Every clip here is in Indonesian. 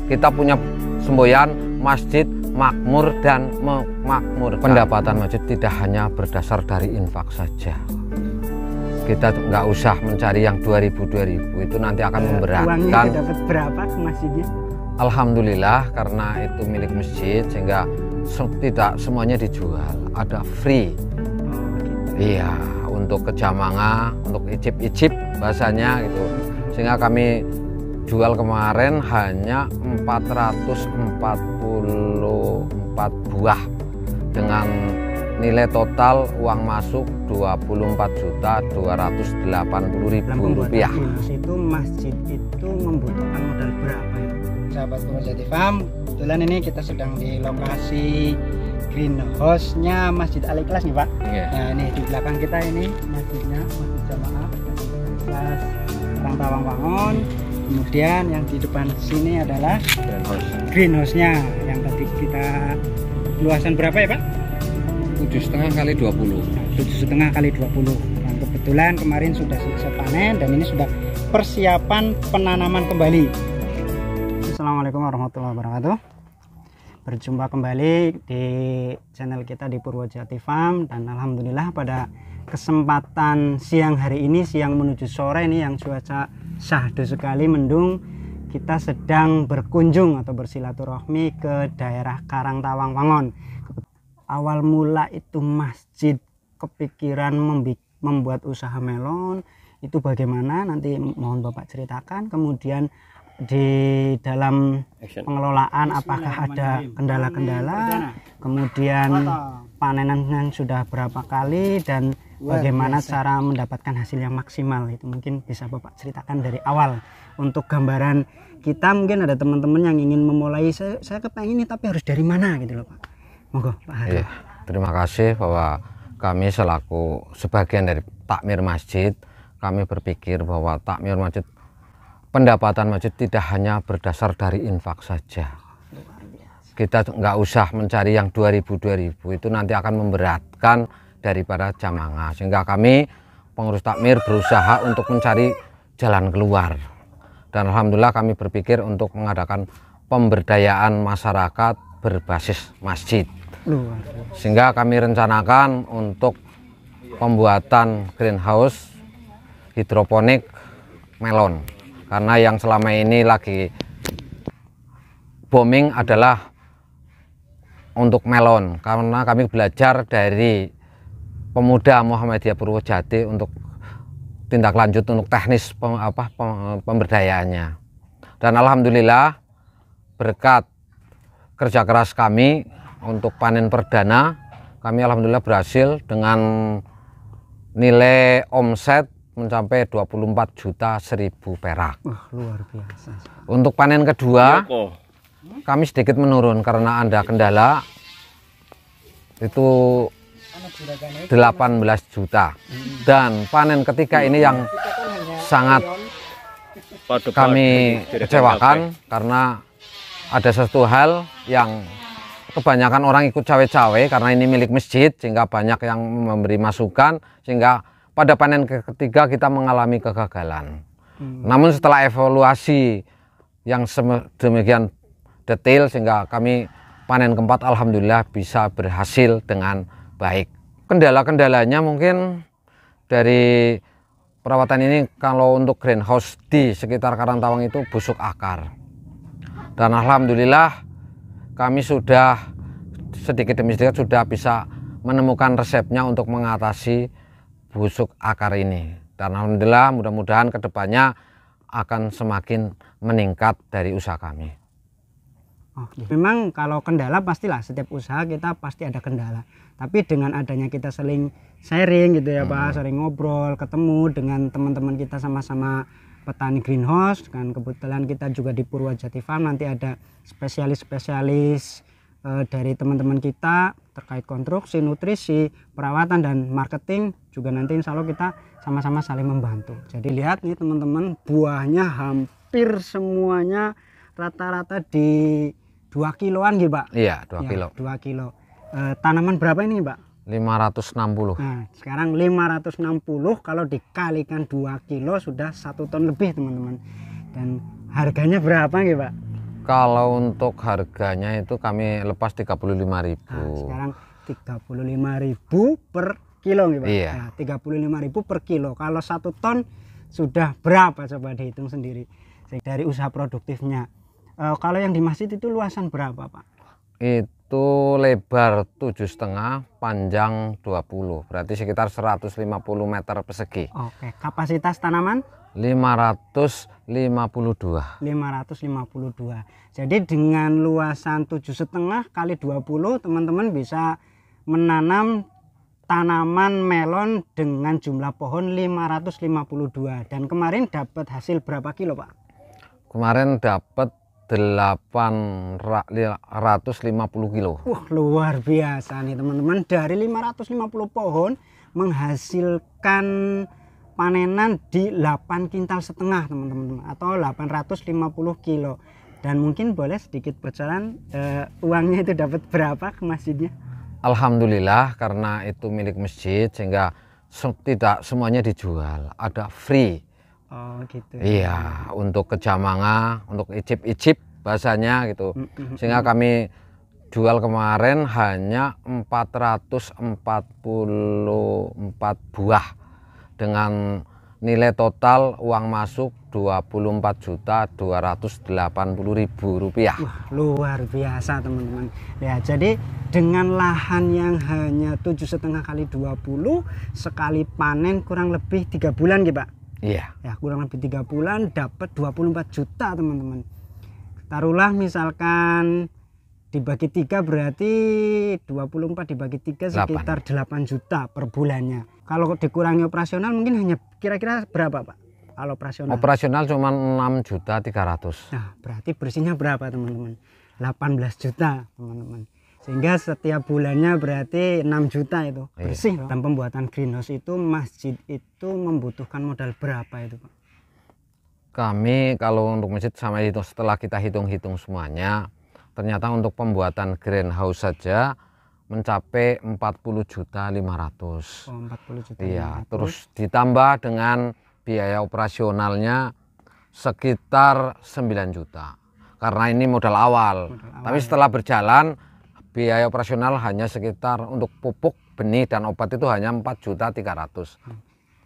Kita punya semboyan masjid makmur dan memakmur. Pendapatan masjid tidak hanya berdasar dari infak saja. Kita nggak usah mencari yang 2000 itu nanti akan memberatkan. Uangnya dapat berapa ke masjidnya? Alhamdulillah karena itu milik masjid sehingga tidak semuanya dijual, ada free. Iya, untuk kejamanga, untuk icip-icip bahasanya gitu. Sehingga kami jual kemarin hanya 444 buah dengan nilai total uang masuk Rp24.280.000. Itu masjid itu membutuhkan modal berapa ya? Sahabat Purwojati Farm, kebetulan ini kita sedang di lokasi greenhouse-nya Masjid Al Ikhlas nih Pak. Nah ini di belakang kita ini masjidnya, Masjid Jamaah Ikhlas Karang Tawang Wangon. Kemudian yang di depan sini adalah greenhouse-nya yang tadi kita luasan berapa ya Pak? 7,5 kali 20. 7,5 kali 20. Dan kebetulan kemarin sudah selesai panen dan ini sudah persiapan penanaman kembali. Assalamualaikum warahmatullahi wabarakatuh. Berjumpa kembali di channel kita di Purwojati Farm, dan alhamdulillah pada kesempatan siang hari ini, siang menuju sore ini yang cuaca syahdu sekali mendung, kita sedang berkunjung atau bersilaturahmi ke daerah Karang Tawang Wangon. Awal mula itu masjid kepikiran membuat usaha melon itu bagaimana, nanti mohon Bapak ceritakan. Kemudian di dalam pengelolaan apakah ada kendala-kendala, kemudian panenan sudah berapa kali, dan bagaimana cara mendapatkan hasil yang maksimal, itu mungkin bisa Bapak ceritakan dari awal. Untuk gambaran kita, mungkin ada teman-teman yang ingin memulai, saya kepengen ini tapi harus dari mana gitu loh Pak. Monggo Pak Hari. Terima kasih bahwa kami selaku sebagian dari takmir masjid, kami berpikir bahwa takmir masjid, pendapatan masjid tidak hanya berdasar dari infak saja. Kita nggak usah mencari yang 2000 itu nanti akan memberatkan daripada jamaah. Sehingga kami pengurus takmir berusaha untuk mencari jalan keluar. Dan alhamdulillah kami berpikir untuk mengadakan pemberdayaan masyarakat berbasis masjid. Sehingga kami rencanakan untuk pembuatan greenhouse hidroponik melon. Karena yang selama ini lagi booming adalah untuk melon. Karena kami belajar dari pemuda Muhammadiyah Purwojati untuk tindak lanjut untuk teknis pemberdayaannya. Dan alhamdulillah berkat kerja keras kami untuk panen perdana, kami alhamdulillah berhasil dengan nilai omset mencapai 24.100.000 perak. Luar biasa. Untuk panen kedua kami sedikit menurun karena ada kendala, itu 18 juta. Dan panen ketiga ini yang sangat kami kecewakan karena ada satu hal yang kebanyakan orang ikut cawe-cawe karena ini milik masjid, sehingga banyak yang memberi masukan, sehingga pada panen ketiga kita mengalami kegagalan. Namun setelah evaluasi yang demikian detail, sehingga kami panen keempat alhamdulillah bisa berhasil dengan baik. Kendala-kendalanya mungkin dari perawatan ini, kalau untuk greenhouse di sekitar Karang Tawang itu busuk akar. Dan alhamdulillah kami sudah sedikit demi sedikit sudah bisa menemukan resepnya untuk mengatasi busuk akar ini. Dan alhamdulillah mudah-mudahan kedepannya akan semakin meningkat dari usaha kami. Memang kalau kendala pastilah, setiap usaha kita pasti ada kendala. Tapi dengan adanya kita saling sharing gitu ya Pak, sering ngobrol, ketemu dengan teman-teman kita sama-sama petani greenhouse, kan kebetulan kita juga di Purwojati Farm nanti ada spesialis-spesialis dari teman-teman kita terkait konstruksi, nutrisi, perawatan dan marketing juga nanti insya Allah kita sama-sama saling membantu. Jadi lihat nih teman-teman, buahnya hampir semuanya rata-rata di 2 kiloan gitu Pak. Iya, 2 kilo. 2 kilo. Tanaman berapa ini Pak? 560. Nah, sekarang 560 kalau dikalikan 2 kilo sudah 1 ton lebih teman-teman. Dan harganya berapa gitu Pak? Kalau untuk harganya itu kami lepas 35.000. Nah, sekarang 35.000 per kilo nih Pak. Iya. Nah, 35.000 per kilo. Kalau 1 ton sudah berapa, coba dihitung sendiri dari usaha produktifnya. Kalau yang di masjid itu luasan berapa Pak? Itu lebar 7,5, panjang 20, berarti sekitar 150 meter persegi. Oke, kapasitas tanaman 552. 552. Jadi dengan luasan 7,5 kali 20 teman-teman bisa menanam tanaman melon dengan jumlah pohon 552. Dan kemarin dapat hasil berapa kilo Pak? Kemarin dapat 850 kilo. Wah, luar biasa nih teman-teman. Dari 550 pohon menghasilkan panenan di 8,5 kintal teman-teman, atau 850 kilo. Dan mungkin boleh sedikit bocoran uangnya itu dapat berapa ke masjidnya? Alhamdulillah, karena itu milik masjid sehingga tidak semuanya dijual, ada free. Oh gitu. Iya, untuk ke jamaah, untuk icip-icip bahasanya gitu. Sehingga kami jual kemarin hanya 444 buah dengan nilai total uang masuk Rp24.280.000. Wah, luar biasa teman-teman. Ya, jadi dengan lahan yang hanya 7,5 kali 20, sekali panen kurang lebih 3 bulan gitu Pak. Iya. Ya, kurang lebih 3 bulan dapat 24 juta teman-teman. Taruhlah misalkan dibagi 3 berarti 24 dibagi 3 sekitar 8 juta per bulannya. Kalau dikurangi operasional mungkin hanya kira-kira berapa Pak? Kalau operasional? Operasional cuma 6.300.000. Nah, berarti bersihnya berapa teman-teman? 18 juta teman-teman. Sehingga setiap bulannya berarti 6 juta itu bersih. Iya. Dan pembuatan greenhouse itu masjid itu membutuhkan modal berapa itu Pak? Kami kalau untuk masjid sama itu setelah kita hitung-hitung semuanya, ternyata untuk pembuatan greenhouse saja mencapai 40.500.000. Oh, 40 juta. Iya, terus ditambah dengan biaya operasionalnya sekitar 9 juta. Karena ini modal awal. Tapi setelah berjalan biaya operasional hanya sekitar untuk pupuk, benih dan obat itu hanya 4.300.000.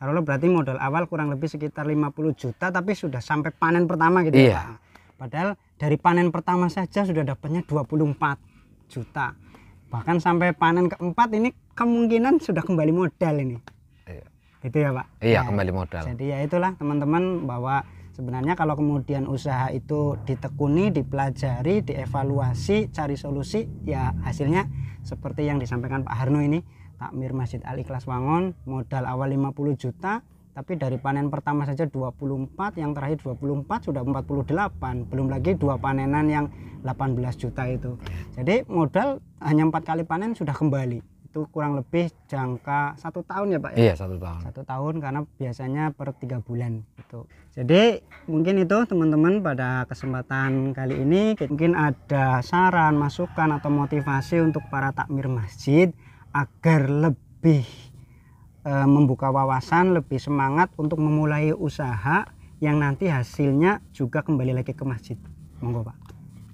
Kalau berarti modal awal kurang lebih sekitar 50 juta tapi sudah sampai panen pertama gitu iya. Ya Pak. Padahal dari panen pertama saja sudah dapatnya 24 juta. Bahkan sampai panen keempat ini kemungkinan sudah kembali modal ini. Iya. Gitu ya Pak? Iya, ya, kembali modal. Jadi ya itulah teman-teman, bahwa sebenarnya kalau kemudian usaha itu ditekuni, dipelajari, dievaluasi, cari solusi, ya hasilnya seperti yang disampaikan Pak Harno ini. Takmir Masjid Al Ikhlas Wangon, modal awal 50 juta, tapi dari panen pertama saja 24, yang terakhir 24 sudah 48, belum lagi 2 panenan yang 18 juta itu. Jadi modal hanya 4 kali panen sudah kembali. Itu kurang lebih jangka 1 tahun ya Pak ya? Iya, 1 tahun. 1 tahun karena biasanya per 3 bulan gitu. Jadi mungkin itu teman-teman, pada kesempatan kali ini mungkin ada saran, masukan atau motivasi untuk para takmir masjid agar lebih membuka wawasan, lebih semangat untuk memulai usaha yang nanti hasilnya juga kembali lagi ke masjid. Monggo Pak.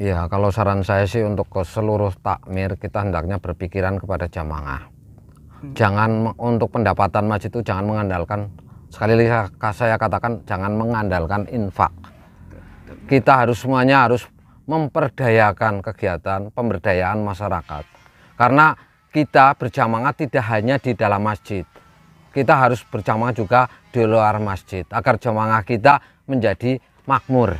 Iya, kalau saran saya sih untuk ke seluruh takmir, kita hendaknya berpikiran kepada jamaah. Jangan untuk pendapatan masjid itu jangan mengandalkan, sekali lagi saya katakan jangan mengandalkan infak. Kita harus semuanya harus memperdayakan kegiatan pemberdayaan masyarakat. Karena kita berjamaah tidak hanya di dalam masjid. Kita harus berjamaah juga di luar masjid agar jamaah kita menjadi makmur.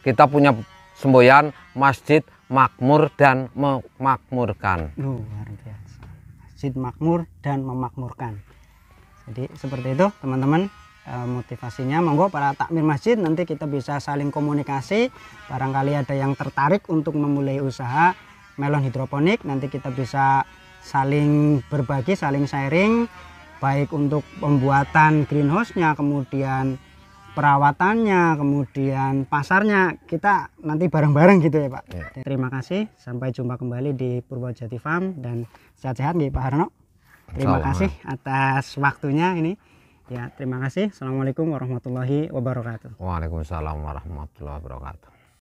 Kita punya semboyan masjid makmur dan memakmurkan. Luar biasa. Masjid makmur dan memakmurkan. Jadi seperti itu teman-teman, motivasinya. Monggo para takmir masjid nanti kita bisa saling komunikasi. Barangkali ada yang tertarik untuk memulai usaha melon hidroponik, nanti kita bisa saling berbagi, saling sharing, baik untuk pembuatan greenhouse-nya, kemudian perawatannya, kemudian pasarnya, kita nanti bareng-bareng gitu ya Pak. Ya. Terima kasih, sampai jumpa kembali di Purwojati Farm, dan sehat-sehat nih Pak Harno. Terima kasih atas waktunya ini. Ya, terima kasih. Assalamualaikum warahmatullahi wabarakatuh. Waalaikumsalam warahmatullahi wabarakatuh.